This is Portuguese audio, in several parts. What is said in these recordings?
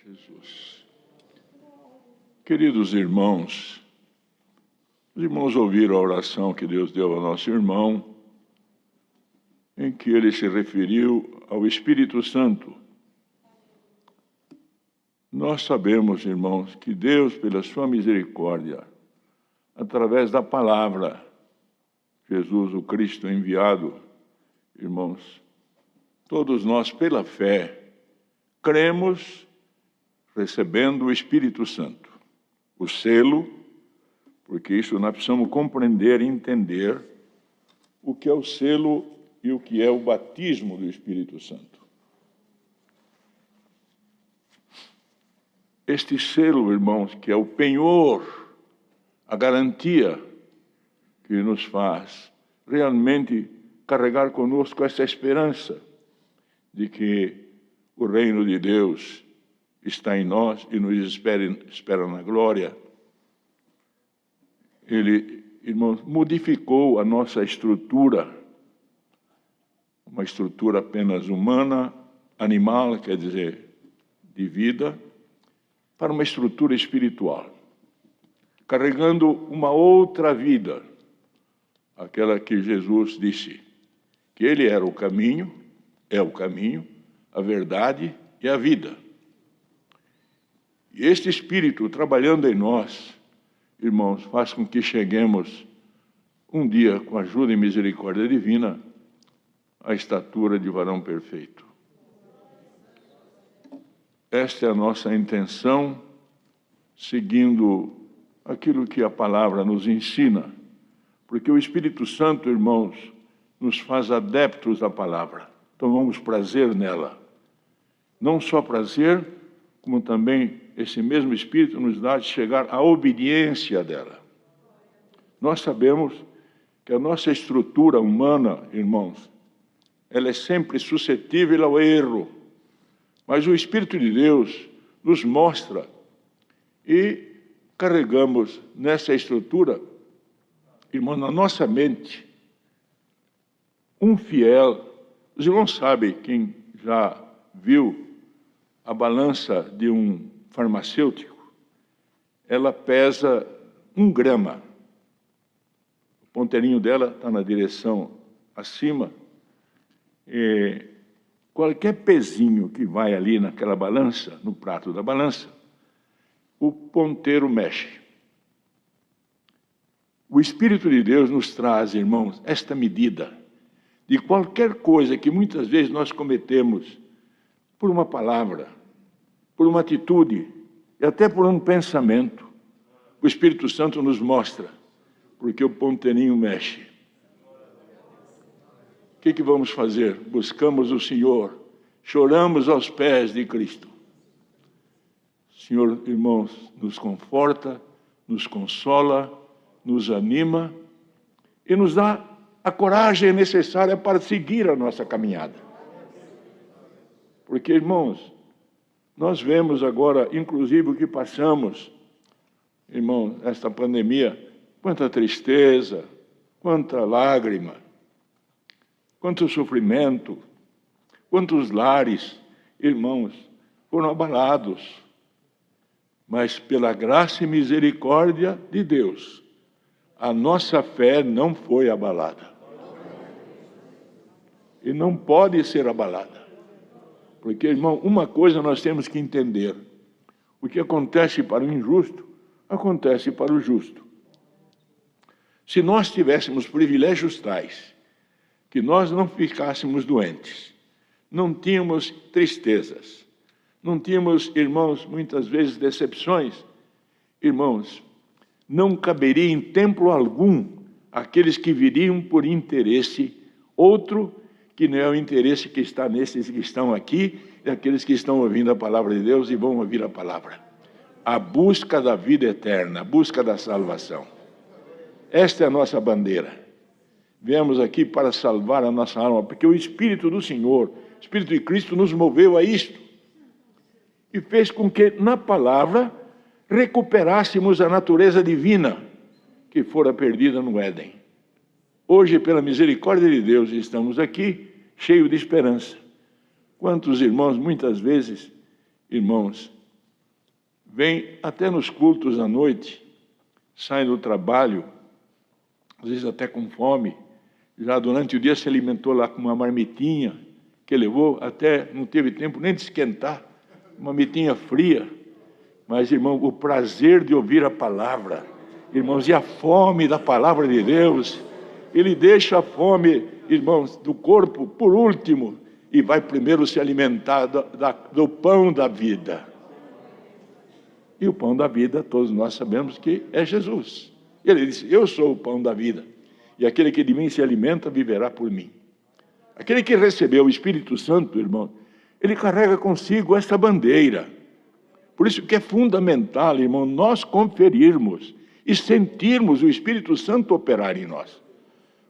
Jesus. Queridos irmãos, os irmãos ouviram a oração que Deus deu ao nosso irmão, em que ele se referiu ao Espírito Santo. Nós sabemos, irmãos, que Deus, pela sua misericórdia, através da palavra, Jesus, o Cristo enviado, irmãos, todos nós, pela fé, cremos recebendo o Espírito Santo, o selo, porque isso nós precisamos compreender e entender o que é o selo e o que é o batismo do Espírito Santo. Este selo, irmãos, que é o penhor, a garantia que nos faz realmente carregar conosco essa esperança de que o reino de Deus está em nós e nos espera na glória. Ele, irmãos, modificou a nossa estrutura, uma estrutura apenas humana, animal, quer dizer, de vida, para uma estrutura espiritual, carregando uma outra vida, aquela que Jesus disse, que Ele era o caminho, é o caminho, a verdade e a vida. E este Espírito trabalhando em nós, irmãos, faz com que cheguemos um dia, com a ajuda e misericórdia divina, à estatura de varão perfeito. Esta é a nossa intenção, seguindo aquilo que a palavra nos ensina, porque o Espírito Santo, irmãos, nos faz adeptos da palavra. Tomamos prazer nela. Não só prazer, como também esse mesmo Espírito nos dá de chegar à obediência dela. Nós sabemos que a nossa estrutura humana, irmãos, ela é sempre suscetível ao erro. Mas o Espírito de Deus nos mostra e carregamos nessa estrutura, irmão, na nossa mente, um fiel. Os irmãos sabem, quem já viu a balança de um farmacêutico, ela pesa 1 grama. O ponteirinho dela está na direção acima. E qualquer pezinho que vai ali naquela balança, no prato da balança, o ponteiro mexe. O Espírito de Deus nos traz, irmãos, esta medida de qualquer coisa que muitas vezes nós cometemos por uma palavra, por uma atitude e até por um pensamento. O Espírito Santo nos mostra, porque o ponteirinho mexe. O que vamos fazer? Buscamos o Senhor, choramos aos pés de Cristo. O Senhor, irmãos, nos conforta, nos consola, nos anima e nos dá a coragem necessária para seguir a nossa caminhada. Porque, irmãos, nós vemos agora, inclusive, o que passamos, irmãos, esta pandemia, quanta tristeza, quanta lágrima, quanto sofrimento, quantos lares, irmãos, foram abalados. Mas pela graça e misericórdia de Deus, a nossa fé não foi abalada. E não pode ser abalada. Porque, irmão, uma coisa nós temos que entender. O que acontece para o injusto, acontece para o justo. Se nós tivéssemos privilégios tais, que nós não ficássemos doentes, não tínhamos tristezas, não tínhamos, irmãos, muitas vezes decepções, irmãos, não caberia em templo algum aqueles que viriam por interesse outro que não é o interesse que está nesses que estão aqui e aqueles que estão ouvindo a palavra de Deus e vão ouvir a palavra. A busca da vida eterna, a busca da salvação. Esta é a nossa bandeira. Viemos aqui para salvar a nossa alma, porque o Espírito do Senhor, o Espírito de Cristo nos moveu a isto. E fez com que, na palavra, recuperássemos a natureza divina que fora perdida no Éden. Hoje, pela misericórdia de Deus, estamos aqui, cheios de esperança. Quantos irmãos, muitas vezes, irmãos, vêm até nos cultos à noite, saem do trabalho, às vezes até com fome, já durante o dia se alimentou lá com uma marmitinha, que levou, até não teve tempo nem de esquentar, uma marmitinha fria. Mas, irmão, o prazer de ouvir a palavra, irmãos, e a fome da palavra de Deus, ele deixa a fome, irmãos, do corpo por último, e vai primeiro se alimentar do pão da vida. E o pão da vida, todos nós sabemos que é Jesus. Ele disse, eu sou o pão da vida, e aquele que de mim se alimenta viverá por mim. Aquele que recebeu o Espírito Santo, irmão, ele carrega consigo esta bandeira. Por isso que é fundamental, irmão, nós conferirmos e sentirmos o Espírito Santo operar em nós.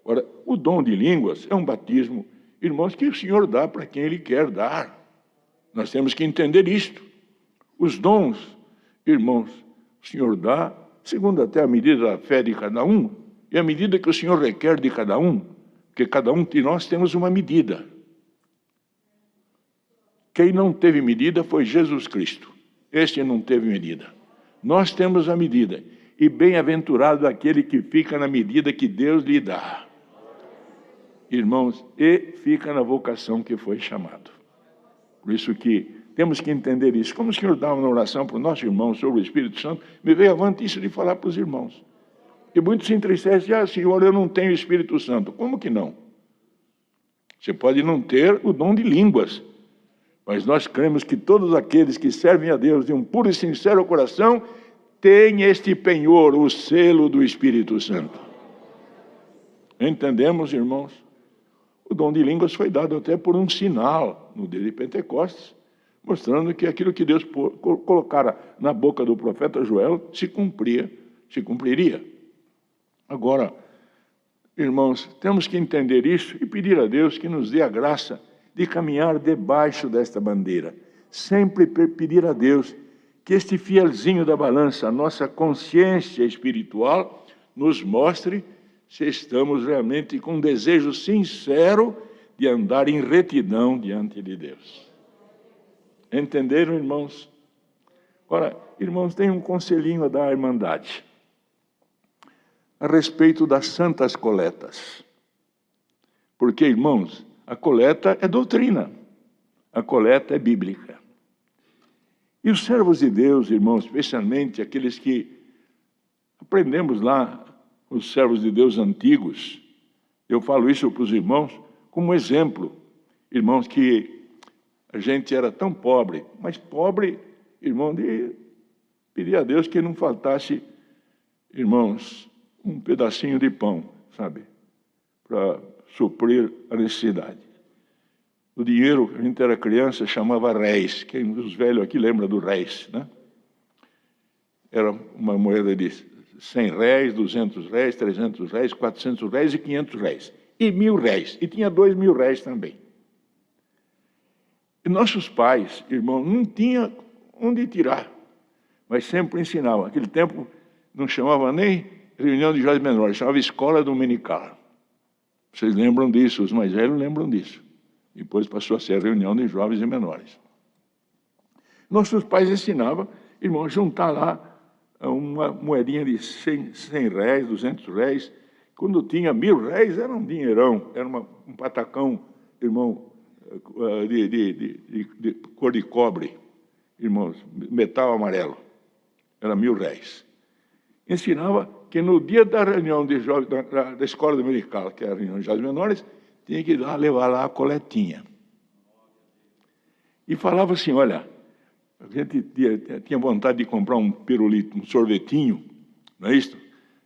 Ora, o dom de línguas é um batismo, irmãos, que o Senhor dá para quem Ele quer dar. Nós temos que entender isto. Os dons, irmãos, o Senhor dá, segundo até a medida da fé de cada um, e a medida que o Senhor requer de cada um, porque cada um de nós temos uma medida. Quem não teve medida foi Jesus Cristo. Este não teve medida. Nós temos a medida. E bem-aventurado aquele que fica na medida que Deus lhe dá. Irmãos, e fica na vocação que foi chamado. Por isso que temos que entender isso. Como o Senhor dá uma oração para o nosso irmão sobre o Espírito Santo, me veio avante isso de falar para os irmãos. E muitos se entristecem, Senhor, eu não tenho Espírito Santo. Como que não? Você pode não ter o dom de línguas, mas nós cremos que todos aqueles que servem a Deus de um puro e sincero coração têm este penhor, o selo do Espírito Santo. Entendemos, irmãos? O dom de línguas foi dado até por um sinal no dia de Pentecostes, mostrando que aquilo que Deus colocara na boca do profeta Joel se cumpriria. Agora, irmãos, temos que entender isso e pedir a Deus que nos dê a graça de caminhar debaixo desta bandeira. Sempre pedir a Deus que este fielzinho da balança, a nossa consciência espiritual, nos mostre se estamos realmente com um desejo sincero de andar em retidão diante de Deus. Entenderam, irmãos? Ora, irmãos, tem um conselhinho a dar à Irmandade a respeito das santas coletas. Porque, irmãos, a coleta é doutrina, a coleta é bíblica. E os servos de Deus, irmãos, especialmente aqueles que aprendemos lá, os servos de Deus antigos, eu falo isso para os irmãos como exemplo, irmãos, que a gente era tão pobre, mas pobre, irmão, de pedir a Deus que não faltasse, irmãos, um pedacinho de pão, sabe, para suprir a necessidade. O dinheiro, que a gente era criança, chamava réis. Quem dos velhos aqui lembra do réis, né? Era uma moeda de 100 réis, 200 réis, 300 réis, 400 réis e 500 réis. E 1.000 réis. E tinha 2.000 réis também. E nossos pais, irmão, não tinham onde tirar, mas sempre ensinavam. Naquele tempo não chamava nem reunião de jovens menores, chamava escola dominical. Vocês lembram disso, os mais velhos lembram disso. Depois passou a ser a reunião de jovens e menores. Nossos pais ensinavam, irmão, juntar lá uma moedinha de 100 réis, 200 réis. Quando tinha 1.000 réis, era um dinheirão, era um patacão, irmão, de cor de cobre, irmãos, metal amarelo. Era 1.000 réis. Ensinava que no dia da reunião de jovens, da escola dominical, que era a reunião de jovens menores, tinha que levar lá a coletinha. E falava assim, olha, a gente tinha vontade de comprar um pirulito, um sorvetinho, não é isso?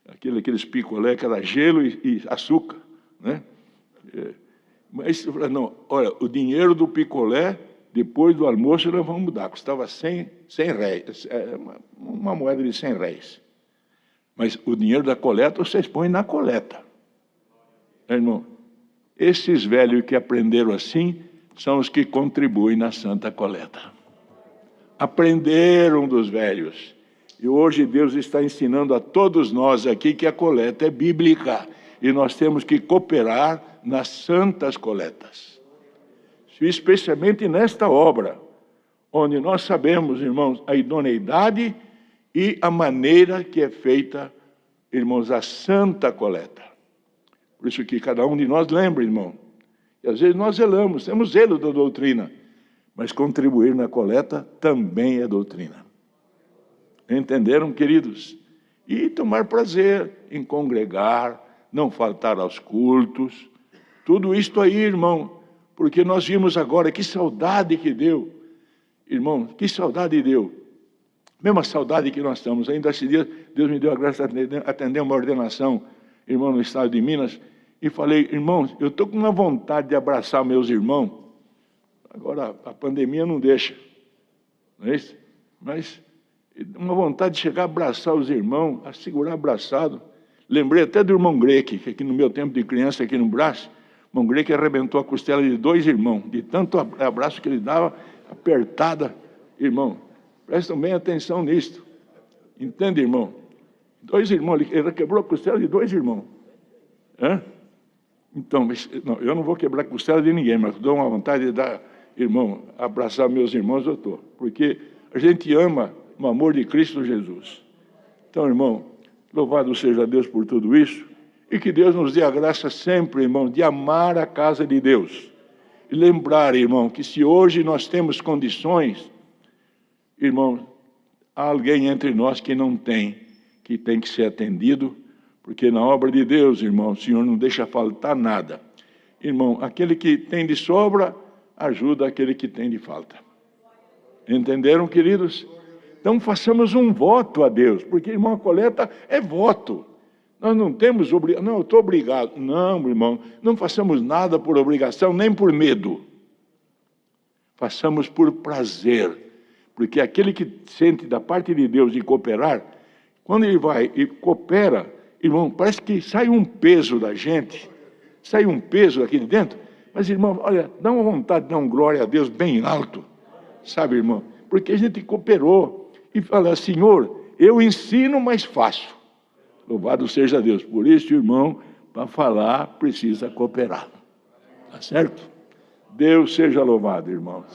Aqueles picolé que era gelo e açúcar, né? Mas, não, olha, o dinheiro do picolé, depois do almoço, nós vamos mudar, custava 100 réis, uma moeda de 100 réis. Mas o dinheiro da coleta, vocês põem na coleta. Irmão, esses velhos que aprenderam assim, são os que contribuem na Santa Coleta. Aprenderam dos velhos. E hoje Deus está ensinando a todos nós aqui que a coleta é bíblica. E nós temos que cooperar nas santas coletas. Especialmente nesta obra, onde nós sabemos, irmãos, a idoneidade e a maneira que é feita, irmãos, a santa coleta. Por isso que cada um de nós lembra, irmão. E às vezes nós zelamos, temos zelo da doutrina, mas contribuir na coleta também é doutrina. Entenderam, queridos? E tomar prazer em congregar, não faltar aos cultos, tudo isto aí, irmão, porque nós vimos agora que saudade que deu, irmão, que saudade deu. Mesma saudade que nós estamos. Ainda esse dia, Deus me deu a graça de atender uma ordenação, irmão, no estado de Minas, e falei, irmãos, eu estou com uma vontade de abraçar meus irmãos. Agora, a pandemia não deixa, não é isso? Mas uma vontade de chegar a abraçar os irmãos, a segurar abraçado. Lembrei até do irmão Greque, que aqui no meu tempo de criança, aqui no braço, o irmão Greque arrebentou a costela de 2 irmãos, de tanto abraço que ele dava, apertada. Irmão, prestam bem atenção nisto. Entende, irmão? 2 irmãos, ele quebrou a costela de 2 irmãos. Hã? Então, não, eu não vou quebrar a costela de ninguém, mas dou uma vontade de dar, irmão, abraçar meus irmãos, eu estou. Porque a gente ama o amor de Cristo Jesus. Então, irmão, louvado seja Deus por tudo isso, e que Deus nos dê a graça sempre, irmão, de amar a casa de Deus. E lembrar, irmão, que se hoje nós temos condições, irmão, há alguém entre nós que não tem, que tem que ser atendido, porque na obra de Deus, irmão, o Senhor não deixa faltar nada. Irmão, aquele que tem de sobra, ajuda aquele que tem de falta. Entenderam, queridos? Então façamos um voto a Deus, porque, irmão, a coleta é voto. Nós não temos obrigação, não, eu estou obrigado. Não, irmão, não façamos nada por obrigação, nem por medo. Façamos por prazer, porque aquele que sente da parte de Deus de cooperar, quando ele vai e coopera, irmão, parece que sai um peso da gente, sai um peso aqui de dentro, mas, irmão, olha, dá uma vontade de dar uma glória a Deus bem alto, sabe, irmão? Porque a gente cooperou e fala, Senhor, eu ensino, mas faço. Louvado seja Deus. Por isso, irmão, para falar, precisa cooperar. Tá certo? Deus seja louvado, irmãos.